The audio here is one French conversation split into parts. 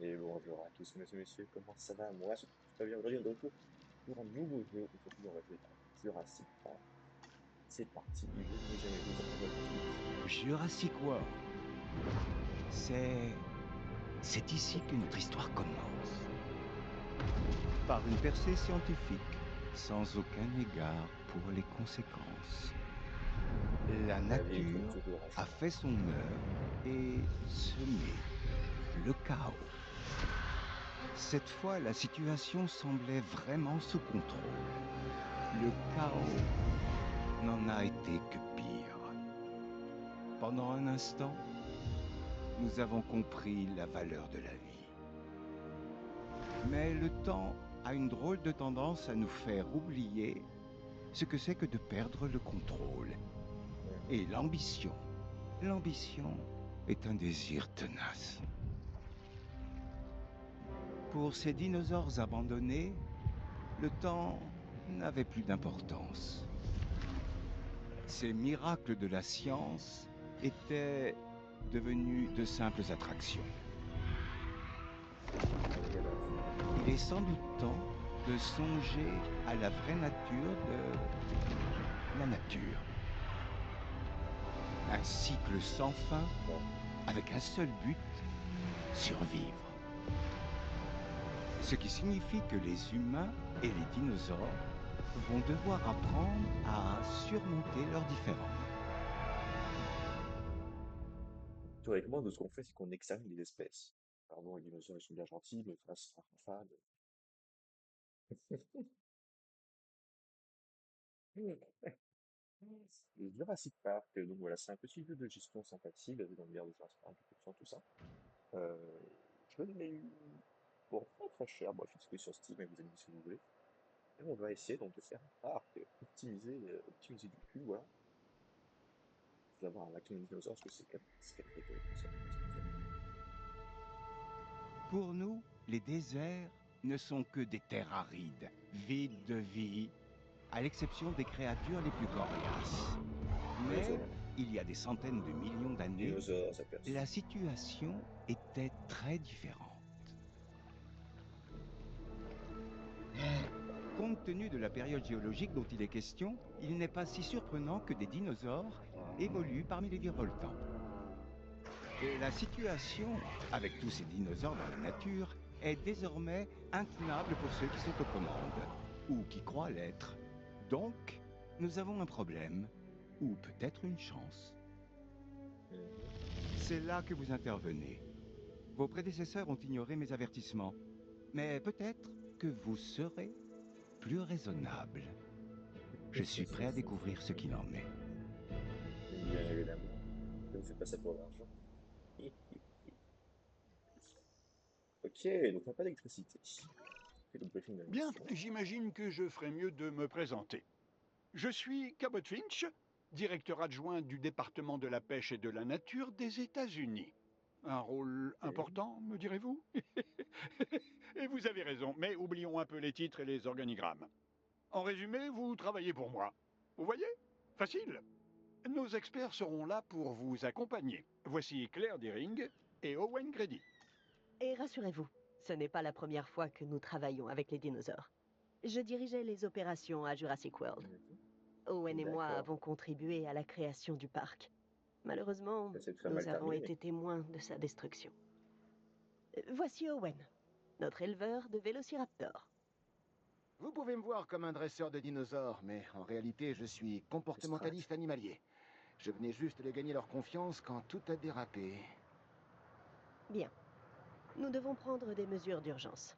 Et bonjour à tous, mesdames et messieurs, comment ça va? Moi, ça va bien. Aujourd'hui, on est de retour pour un nouveau jeu. Aujourd'hui, on va jouer à Jurassic Park. C'est parti, je n'ai jamais vu, ça prend tout de suite. Jurassic World, c'est... C'est ici que notre histoire commence. Par une percée scientifique, sans aucun égard pour les conséquences. La La vie tourne nature toujours a ensemble. fait son œuvre et semé le chaos. Cette fois, la situation semblait vraiment sous contrôle. Le chaos n'en a été que pire. Pendant un instant, nous avons compris la valeur de la vie. Mais le temps a une drôle de tendance à nous faire oublier ce que c'est que de perdre le contrôle. Et l'ambition. L'ambition est un désir tenace. Pour ces dinosaures abandonnés, le temps n'avait plus d'importance. Ces miracles de la science étaient devenus de simples attractions. Il est sans doute temps de songer à la vraie nature de la nature. Un cycle sans fin, avec un seul but, survivre. Ce qui signifie que les humains et les dinosaures vont devoir apprendre à surmonter leurs différends. Théoriquement, nous, ce qu'on fait, c'est qu'on examine les espèces. Alors bon, les dinosaures, ils sont bien gentils, mais face à fan. Le Jurassic Park, donc voilà, c'est un petit jeu de gestion sympathique, basé dans l'univers de Jurassic Park, tout ça. Euh, je l'ai eu pour pas très cher, bon, je suis sur Steam, et vous allez me dire si vous voulez. Et on va essayer donc de faire un parc optimisé du cul, voilà. Je vais avoir un maximum de dinosaures parce que c'est quand même rigolo comme ça. Pour nous, les déserts ne sont que des terres arides, vides de vie, à l'exception des créatures les plus coriaces. Mais Dinosaures, il y a des centaines de millions d'années, dinosaures, ça perce. la situation était très différente. Compte tenu de la période géologique dont il est question, il n'est pas si surprenant que des dinosaures évoluent parmi les virevoltants. Et la situation, avec tous ces dinosaures dans la nature, est désormais intenable pour ceux qui sont aux commandes, ou qui croient l'être. Donc, nous avons un problème, ou peut-être une chance. Mhm. C'est là que vous intervenez. Vos prédécesseurs ont ignoré mes avertissements, mais peut-être que vous serez plus raisonnable. Je suis prêt à découvrir ce qu'il en est. Bien évidemment, je ne fais pas ça pour l'argent. Ok, donc on n'a pas d'électricité. C'est le briefing de la Bien, mission. j'imagine que je ferais mieux de me présenter. Je suis Cabot Finch, directeur adjoint du département de la pêche et de la nature des États-Unis. Un rôle Ok. important, me direz-vous? Et vous avez raison, mais oublions un peu les titres et les organigrammes. En résumé, vous travaillez pour moi. Vous voyez? Facile. Nos experts seront là pour vous accompagner. Voici Claire Deering et Owen Grady. Et rassurez-vous, ce n'est pas la première fois que nous travaillons avec les dinosaures. Je dirigeais les opérations à Jurassic World. Owen et moi D'accord. avons contribué à la création du parc. Malheureusement, Ça s'est très mal nous avons terminé. été témoins de sa destruction. Voici Owen, notre éleveur de vélociraptors. Vous pouvez me voir comme un dresseur de dinosaures, mais en réalité, je suis Strat. comportementaliste animalier. Je venais juste de gagner leur confiance quand tout a dérapé. Bien, nous devons prendre des mesures d'urgence.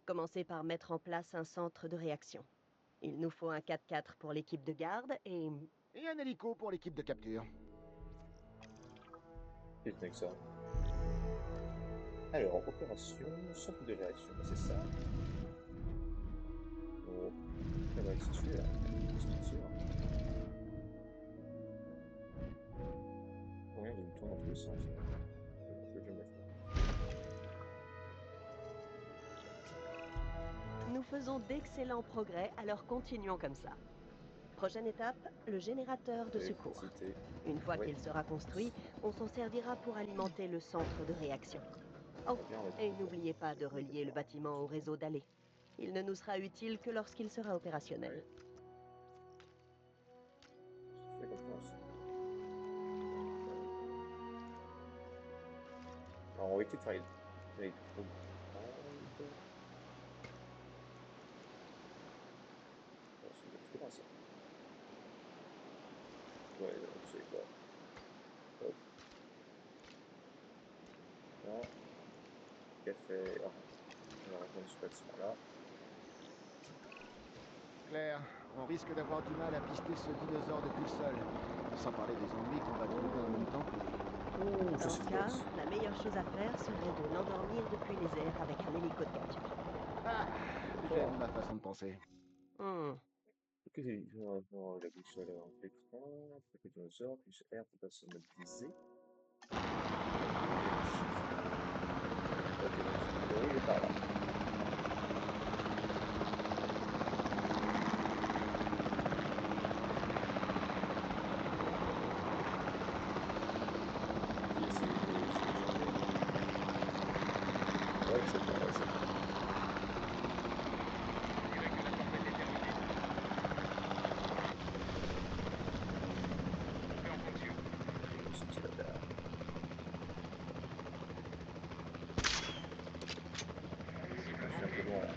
Commencer par mettre en place un centre de réaction. Il nous faut un 4x4 pour l'équipe de garde et... Et un hélico pour l'équipe de capture. Qu'est-ce que ça? Alors, opération, centre de réaction, bah, c'est ça. Oh, ça va se situer à quelle structure? Moyen de me tourner dans tous les sens. Non, je vais jamais le faire. Nous faisons d'excellents progrès, alors continuons comme ça. Prochaine étape, le générateur de secours. Électricité. Une fois Oui. qu'il sera construit, on s'en servira pour alimenter le centre de réaction. Oh, Très bien, on va et tout faire. n'oubliez pas de relier le bâtiment au réseau d'allées. Il ne nous sera utile que lorsqu'il sera opérationnel. Ouais. Fais confiance. Alors, on va éviter de faire les trop grandes. Oh, c'est trop bien ça. Ouais, vous savez quoi. Hop. Là. Café. Ah, on va rejoindre ce bâtiment-là. Claire, on risque d'avoir du mal à pister ce dinosaure depuis le sol. Sans parler des ennuis qu'on va trouver en même temps. Oh, je Dans sais ce quoi. cas, la meilleure chose à faire serait de l'endormir depuis les airs avec un hélico de capture. Ah, j'aime ma façon de penser. Hmm. Ok, la boussole en écran, le dinosaure, plus R pour passer en mode visée. Ok, donc il est par là. Ouais, c'est bon, ouais, c'est bon. On dirait que la tempête est terminée. On fait en fonction. Je vais sortir là-bas. Cible Je suis un peu manquée. loin là.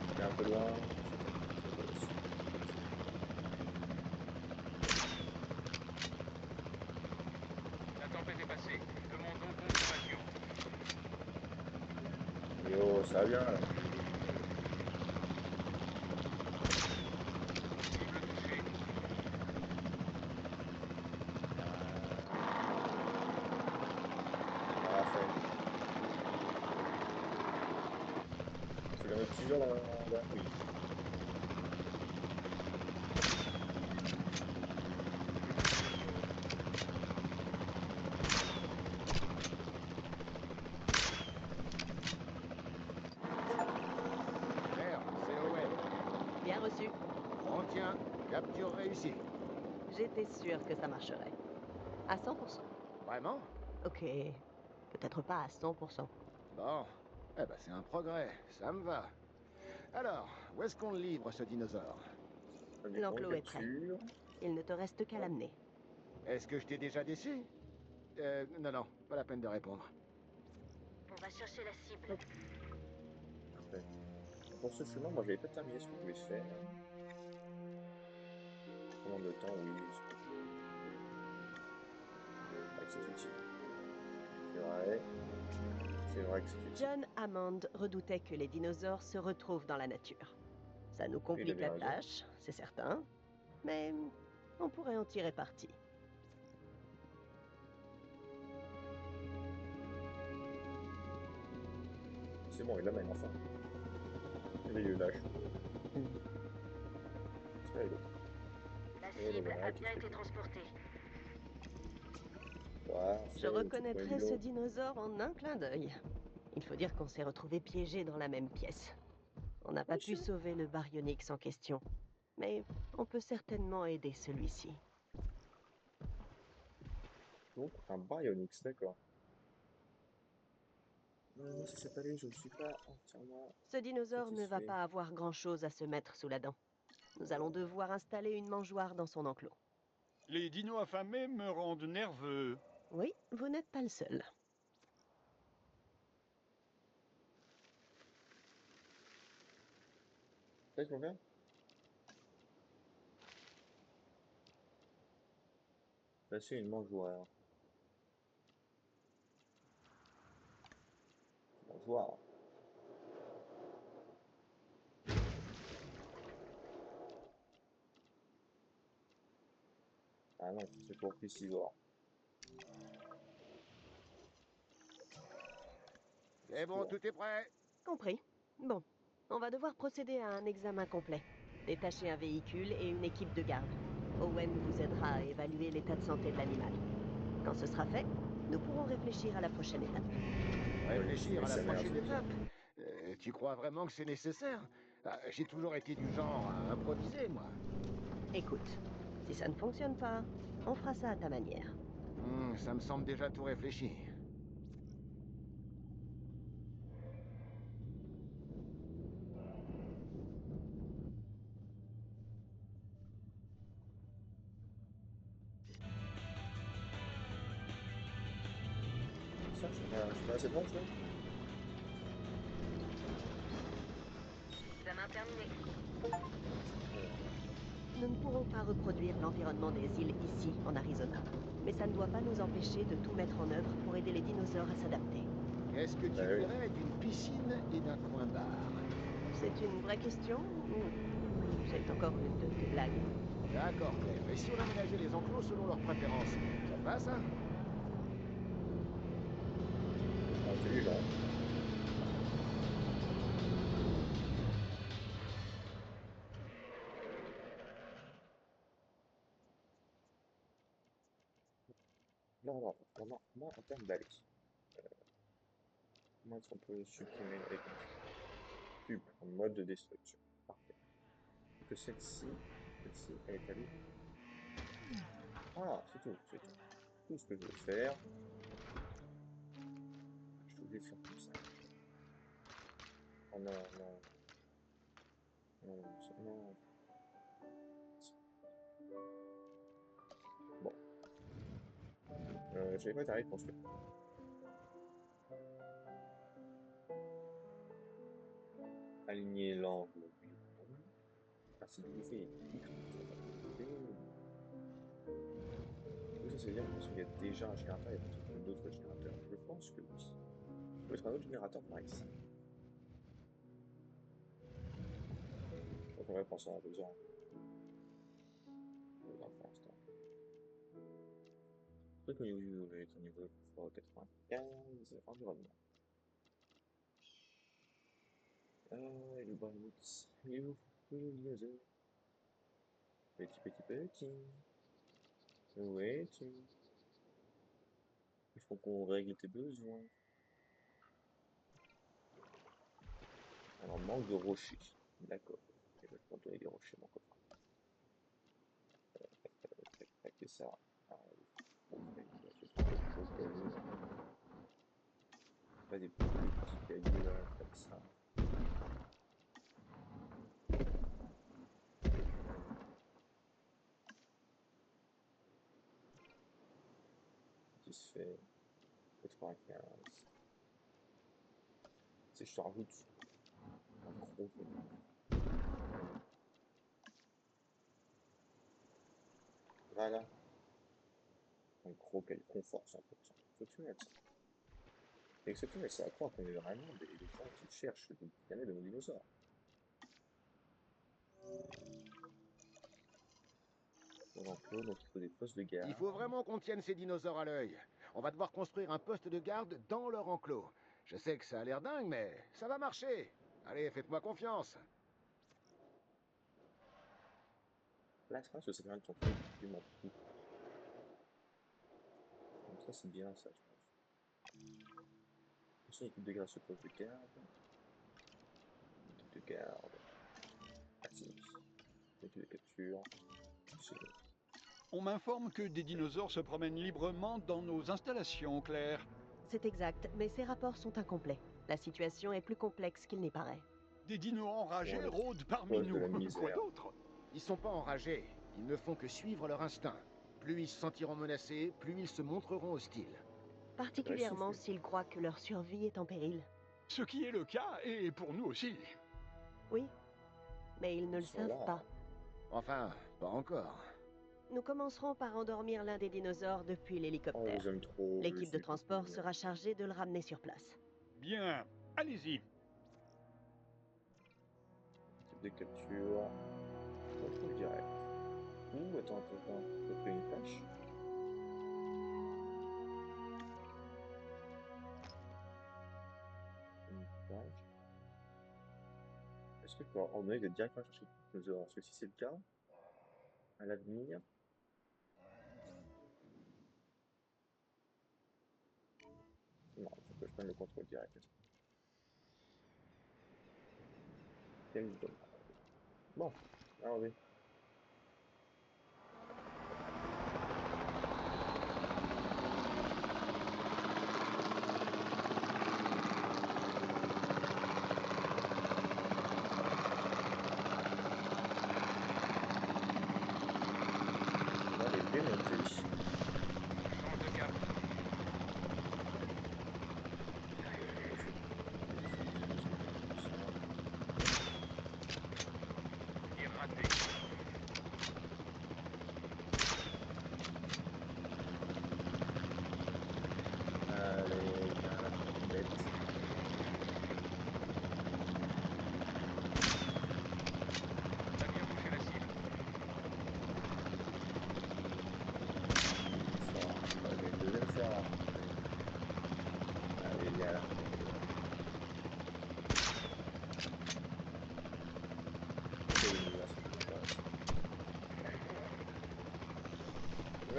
Je suis un peu loin. La tempête est passée. Demandons confirmation. Yo, ça va bien là. Cible touchée. Parfait. Tu l'as mis plusieurs dans la... Oui. Claire, c'est Owen. Bien reçu. On tient. Capture réussie. J'étais sûre que ça marcherait. À 100%. Vraiment? Ok, peut-être pas à 100%. Bon. Eh ben, c'est un progrès. Ça me va. Alors, où est-ce qu'on le livre, ce dinosaure? L'enclos est prêt. Capture. Il ne te reste qu'à l'amener. Est-ce que je t'ai déjà déçu? Non, pas la peine de répondre. On va chercher la cible. Parfait. Pour ce chemin, moi j'avais pas terminé ce que je voulais faire. Commande de temps, oui. Ouais, c'est utile. C'est vrai. C'est vrai que c'est utile. John Hammond redoutait que les dinosaures se retrouvent dans la nature. Ça nous Il complique avait la raison. tâche, c'est certain, mais on pourrait en tirer parti. C'est bon, il l'amène enfin. Et il le lâche. C'est pas l'autre. La Et le voilà, qui fait bien. transportée. Parfait, Je le petit reconnaîtrais Pueblo. ce dinosaure en un clin d'œil. Il faut dire qu'on s'est retrouvés piégés dans la même pièce. On n'a pas pu sauver le baryonyx en question, mais on peut certainement aider celui-ci. Donc, un Baryonyx, d'accord. Ça s'appelait, je ne suis pas entièrement Ce dinosaure ne va satisfait. pas avoir grand-chose à se mettre sous la dent. Nous allons devoir installer une mangeoire dans son enclos. Les dinos affamés me rendent nerveux. Oui, vous n'êtes pas le seul. C'est combien? Passer une mangeoire. Mangeoire. Ah non, c'est pour piscivore. C'est bon, tout est prêt. Compris. Bon, on va devoir procéder à un examen complet. Détacher un véhicule et une équipe de garde. Owen vous aidera à évaluer l'état de santé de l'animal. Quand ce sera fait, nous pourrons réfléchir à la prochaine étape. Réfléchir à la sa mère, prochaine je veux dire. étape. Tu crois vraiment que c'est nécessaire? J'ai toujours été du genre à improviser, moi. Écoute, si ça ne fonctionne pas, on fera ça à ta manière. Ça me semble déjà tout réfléchi. Ça, je suis pas assez bon, tu vois. Examen terminé. Nous ne pourrons pas reproduire l'environnement des îles ici, en Arizona. Mais ça ne doit pas nous empêcher de tout mettre en œuvre pour aider les dinosaures à s'adapter. Qu'est-ce que tu Bah oui. dirais d'une piscine et d'un coin bar? C'est une vraie question ou c'est encore une de tes blagues? D'accord, Claire. Et si on aménageait les enclos selon leurs préférences? Ça te va, ça? Intelligent. Non, moi, en termes d'aller, comment est-ce qu'on peut supprimer les réponses? Pub en mode de destruction. Parfait. Que celle-ci, elle est allée. Ah, c'est tout, c'est tout. Tout ce que je veux faire. Je voulais faire comme ça. Oh non, non, non, non. Bon. J'avais pas d'arrêt de construire. Aligner l'angle. Simplifier les titres. Tout ça, c'est-à-dire qu'il y a déjà un générateur et peut-être d'autres générateurs. Je pense que oui. Il peut être un autre générateur par ici. Donc on va penser à besoin. Pour l'instant. Truc au niveau 95, environnement. Le bonus. Petit. Où es-tu? Il faut qu'on règle tes besoins. Alors, manque de rochers. D'accord. Je vais contourner les rochers, mon copain. Et ça. Pas des petits cailloux là, comme ça. Qui se fait 95. Si je te rajoute un gros voilà. Un gros caillou confort 100%. Exceptionnel ça. Exceptionnel, c'est à croire qu'on est vraiment des gens qui cherchent le bien-être de nos dinosaures. Dans l'enclos, donc il faut des postes de garde. Il faut vraiment qu'on tienne ces dinosaures à l'œil. On va devoir construire un poste de garde dans leur enclos. Je sais que ça a l'air dingue, mais ça va marcher. Allez, faites-moi confiance. Là, je pense que c'est quand même ton truc qui m'en fout. Donc ça, c'est bien ça, je pense. Aussi, équipe de garde sur poste de garde. Équipe de garde. Active. Équipe de capture. On m'informe que des dinosaures se promènent librement dans nos installations, Claire. C'est exact, mais ces rapports sont incomplets. La situation est plus complexe qu'il n'y paraît. Des dinos enragés Ouais, rôdent parmi cause de la nous. misère. Quoi d'autre? Ils sont pas enragés. Ils ne font que suivre leur instinct. Plus ils se sentiront menacés, plus ils se montreront hostiles. Particulièrement s'ils croient que leur survie est en péril. Ce qui est le cas, et pour nous aussi. Oui, mais ils ne le Ils sont savent là. pas. Enfin, pas encore. Nous commencerons par endormir l'un des dinosaures depuis Oh, l'hélicoptère. vous aime trop. L'équipe de transport sera chargée de le ramener sur place. Bien, allez-y. Type de capture. Contrôle direct. Ouh, attends. J'ai fait une tâche. Une tâche. Est-ce que je peux ordonner de directement chercher les dinosaures? Parce que si c'est le cas, à l'avenir. Non, il faut que je prenne le contrôle direct. Quel dommage. Bon, allez.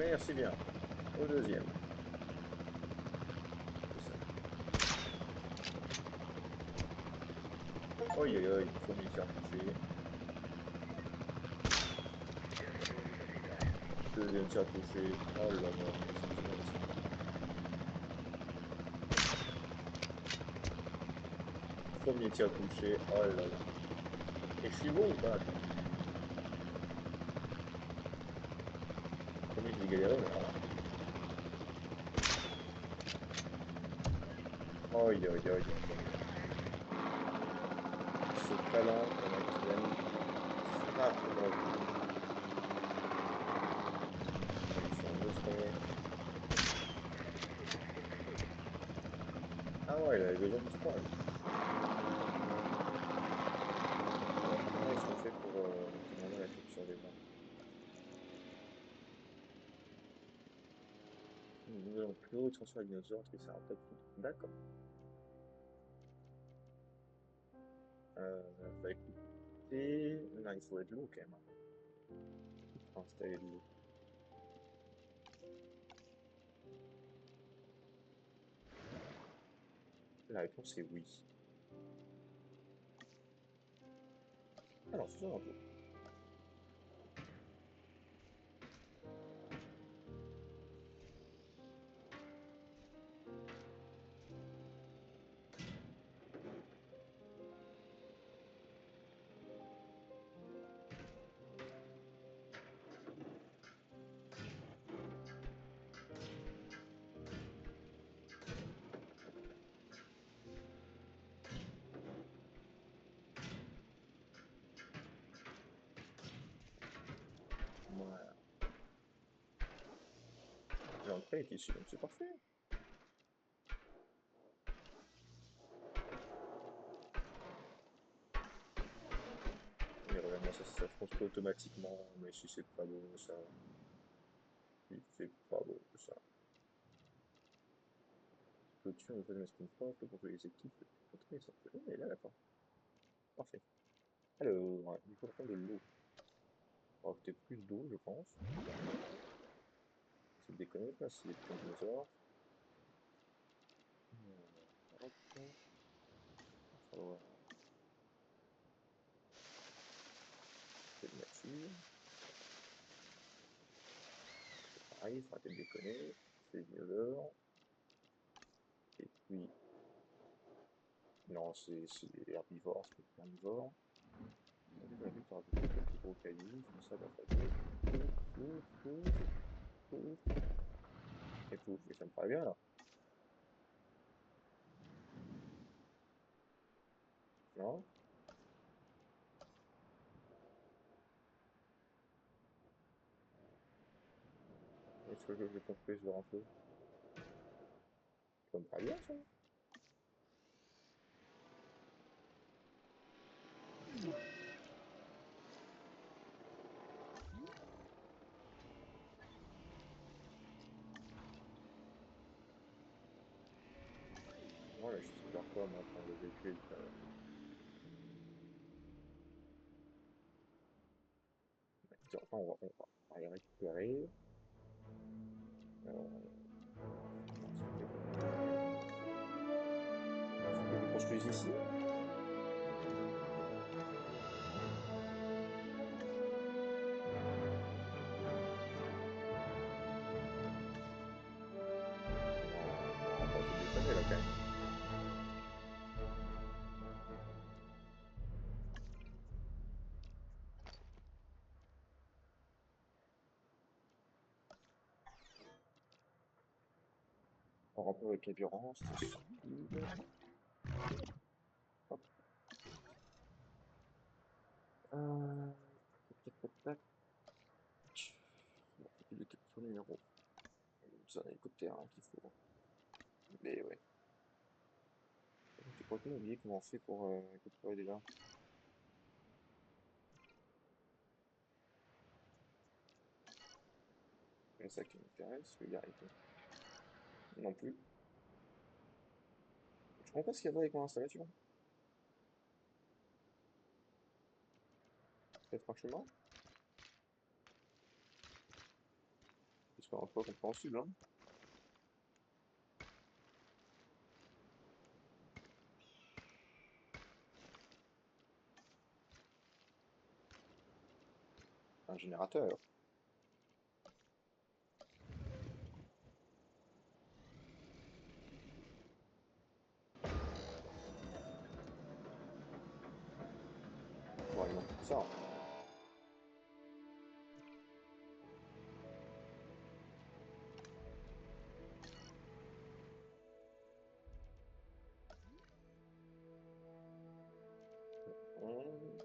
Merci bien. Au deuxième. C'est ça. Oi, oi, oi, premier tir touché. Deuxième tir touché. Oh là là, premier tir touché. Oh là là. Et je suis bon ou pas? Premier, je vais galérer, mais alors. Oi, oi, oi, oi. Ce talent qu'on a actuellement frappe dans le coup. Sur un front. Ah ouais, il avait besoin de 3. Comment est-ce qu'on fait pour demander la capture des armes? Nous allons plus haut transfert à dinosaure, triceratops. D'accord. Bah écoutez, là il faudrait de l'eau quand même. Pour installer de l'eau. La réponse est oui. Alors, faisons un peu. Voilà. L'entrée est ici, donc c'est parfait. Mais vraiment, ça se construit automatiquement. Mais si c'est pas beau, ça. Si c'est pas beau, ça. Clôture, une masculine forte, pour que les équipes. Oui, là, d'accord. Parfait. Alors, il faut prendre de l'eau. On va peut-être plus d'eau, je pense. C'est déconné, là, c'est des petits dinosaures. Hop. Il va falloir de nature. Pareil, il faudra peut-être déconner. C'est des dinosaures. Et puis. Non, c'est herbivore, c'est pas carnivore. On a vu que tu rajouté quelques gros cailloux, comme ça, d'alphabet. Pouf, pouf, pouf, pouf. Et pouf, et ça me paraît bien là. Non? Est-ce que je vais construire ce un peu? Ça me paraît bien ça. Voilà, je sais faire quoi moi pour le véhicule. Enfin, on va les récupérer. Euh, faut que je construise ici. On va pas te déconner là quand même. On remplit avec carburant, c'est speed. Hop. Tac, tac, tac. Bon, il est capture numéro. C'est un hélicoptère hein, qu'il faut. Mais ouais. Tu crois qu'on a oublié comment on fait pour capturer déjà? C'est ça qui m'intéresse, je vais y arriver. Non plus. Je comprends pas ce qu'il y a avec mon installation. Très franchement. C'est un peu compréhensible, hein. Un générateur. On va alimenter tout ça. Hum.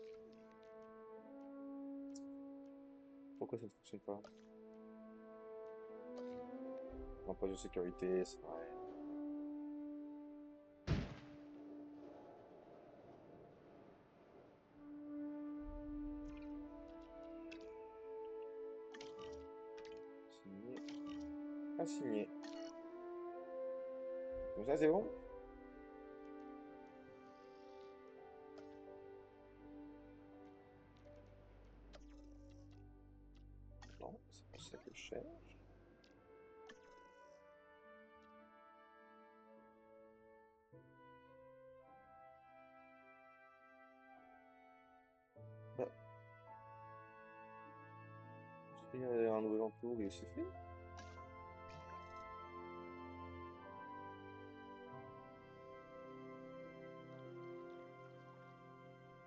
Pourquoi ça ne fonctionne pas? Un poste de sécurité, c'est vrai. Signé. Pas signé. Comme ça, c'est bon? Non, c'est pas ça que je cherche. Bah, il y a un nouvel emploi et c'est fait.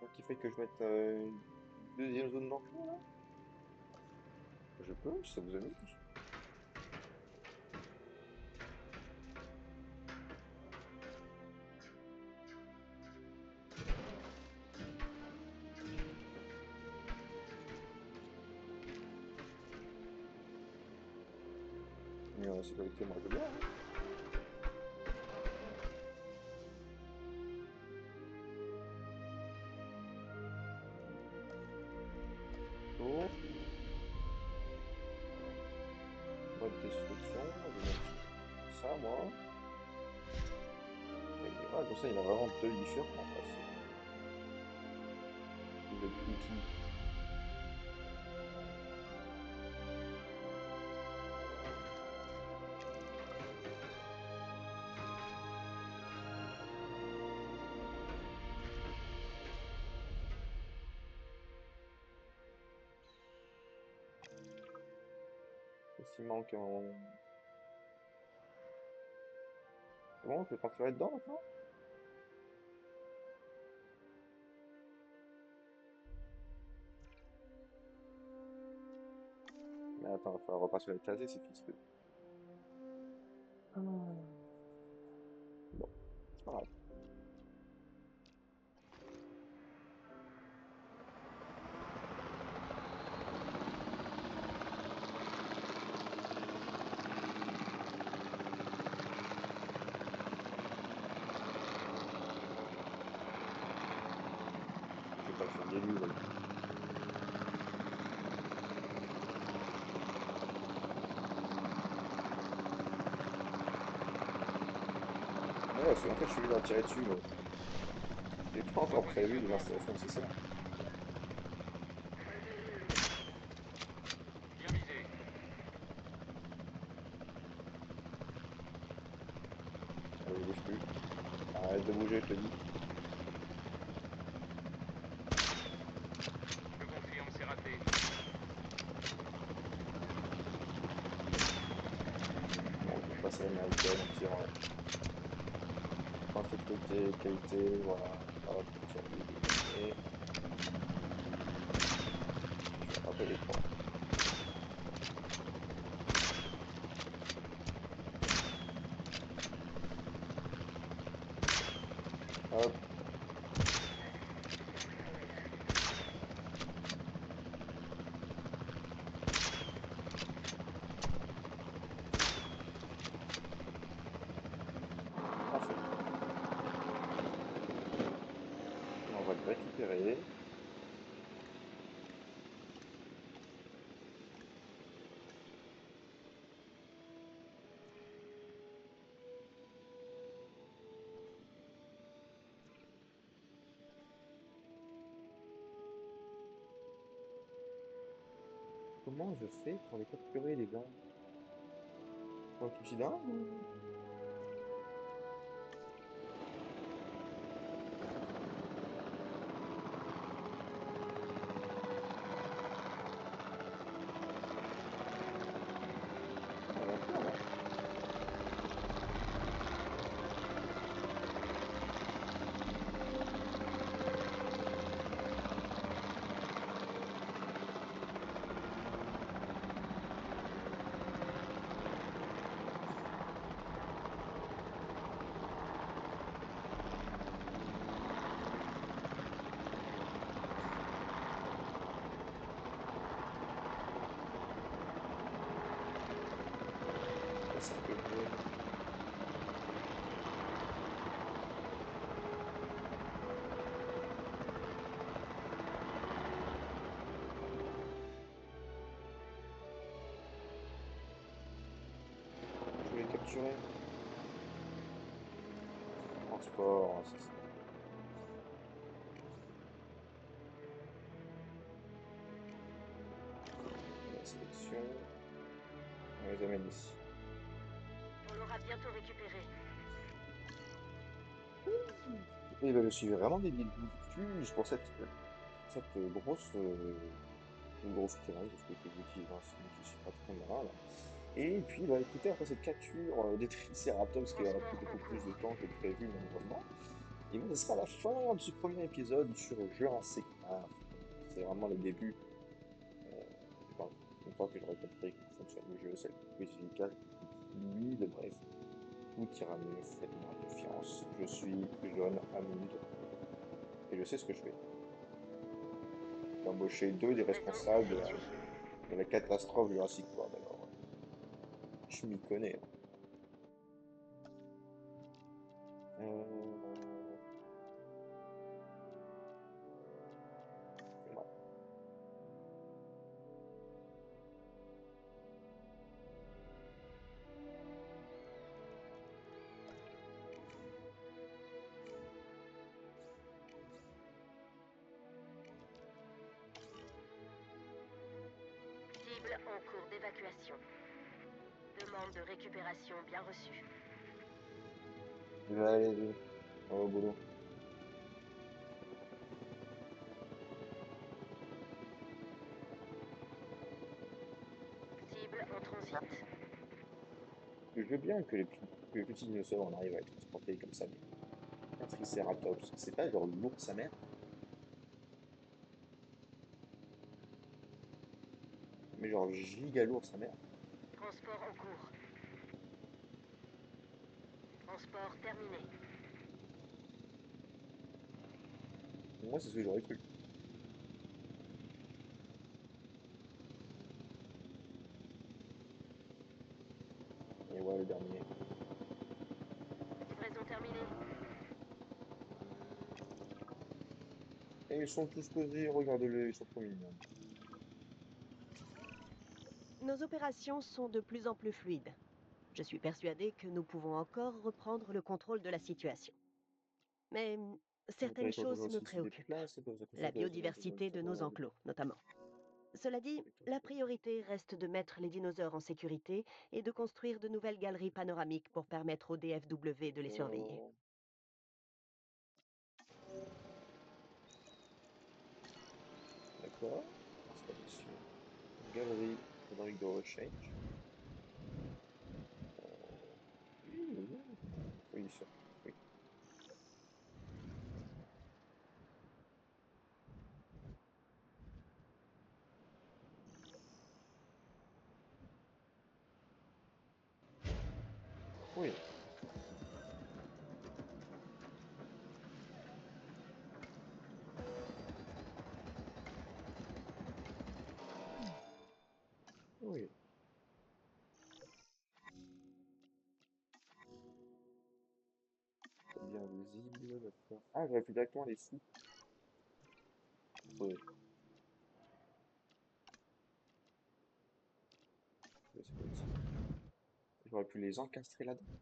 Donc, il fait que je mette une deuxième zone d'emploi là? Je peux, si ça vous amuse. Mais la sécurité, moi je veux bien, hein. Oh, mode destruction, je vais mettre ça moi. Et voilà, comme ça il y en a vraiment deux différents en face. Vous êtes outils. Qu'est-ce qu'il manque en... C'est bon, on peut partir là-dedans maintenant? Mais attends, il va falloir repartir les casiers, c'est fixe. Ah. Bon, c'est pas grave. Je vais pas faire des livres. Ouais, en fait, je suis venu en tirer dessus, mais j'ai pas encore prévu de l'installation nécessaire. Bien visé. Allez, bouge plus. Arrête de bouger, je te dis. Je confirme, c'est raté. Bon, je vais passer à l'américaine en tirant. En sécurité, qualité, voilà. Hop, tire vide. Et je vais frapper les trois. Hop. Parfait. On va le récupérer. Comment je fais pour les capturer, les gars? Quoi, tout petit dingue ou... Ah, d'accord, là. C'est ça que je veux. Je voulais capturer. Transport, c'est ça. La sélection. On les amène ici. On l'aura bientôt récupéré. Et ben, je suis vraiment débile. Juste pour cette grosse piraille, parce que j'utilise je suis pas très malin là. Et puis, bah écoutez, après cette capture des Triceratops qui va pris beaucoup plus de temps que prévu malheureusement, et ben, ce sera la fin de ce premier épisode sur Jurassic Park. C'est vraiment le début. Euh, enfin, une fois que j'aurai compris comment fonctionne le jeu, c'est le plus efficace, fluide, bref, tout ira mieux, faites-moi confiance. Je suis jeune, Hammond, et je sais ce que je fais. J'ai embauché deux des responsables de la catastrophe Jurassic World, alors je m'y connais. Ouais. Cible en cours d'évacuation. Demande de récupération bien reçue. Je vais aller au boulot. Cible en transit. Je veux bien que les petits dinosaures en arrivent à être transportés comme ça. Un Triceratops, c'est pas genre l'ours sa mère? Mais genre giga lourd sa mère. Transport en cours. Transport terminé. Moi, c'est ce que j'aurais cru. Et voilà le dernier. Livraison terminée. Et ils sont tous posés, regardez-les, ils sont trop mignons. Nos opérations sont de plus en plus fluides. Je suis persuadée que nous pouvons encore reprendre le contrôle de la situation. Mais Donc là, certaines il faut toujours choses me aussi se préoccupent. déplacer, comme ça, La biodiversité de nos enclos, notamment. Cela dit, la priorité reste de mettre les dinosaures en sécurité et de construire de nouvelles galeries panoramiques pour permettre au DFW de les surveiller. D'accord. Installation. Galerie, fabrique de rechange. Oui, ça. Oui. Oui. Oui. C'est bien visible, d'accord. Ah, j'aurais pu directement les fous. Oui. C'est pas utile. J'aurais pu les encastrer là-dedans.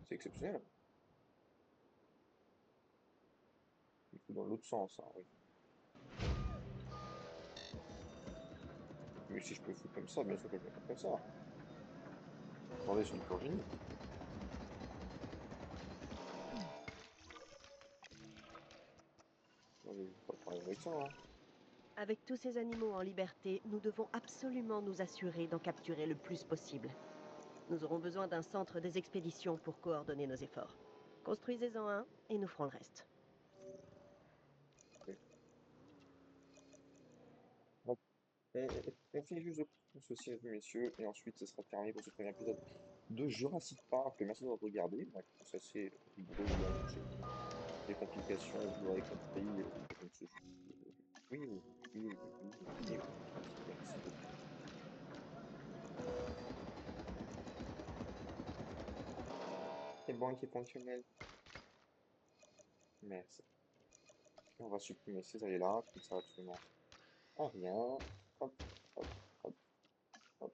C'est exceptionnel. Il faut dans l'autre sens, hein, oui. Mais si je peux foutre comme ça, bien sûr que je vais faire comme ça. Attendez, c'est une pure génie. Pas de problème avec ça, hein. Avec tous ces animaux en liberté, nous devons absolument nous assurer d'en capturer le plus possible. Nous aurons besoin d'un centre des expéditions pour coordonner nos efforts. Construisez-en un et nous ferons le reste. Hop. On finit juste de prendre ceci, messieurs, et ensuite ce sera terminé pour ce premier épisode de Jurassic Park. Merci d'avoir regardé. Moi, je trouve ça assez brillant. J'ai des complications, vous l'aurez compris. Donc, ce jeu. Oui, oui, oui, oui, oui, oui, oui. Merci beaucoup. C'est bon, c'est fonctionnel. Merci. Et on va supprimer ces allées-là, qui ne servent absolument à rien. Hop, hop, hop, hop.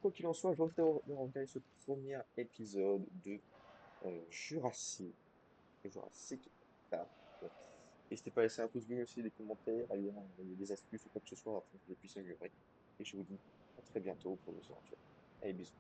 Quoi qu'il en soit, je vous remercie d'avoir regardé ce premier épisode de Jurassic Park. N'hésitez pas à laisser un pouce bleu aussi, des commentaires, à lire des astuces ou quoi que ce soit afin que je puisse améliorer. Et je vous dis à très bientôt pour de nouvelles aventures. Allez, bisous.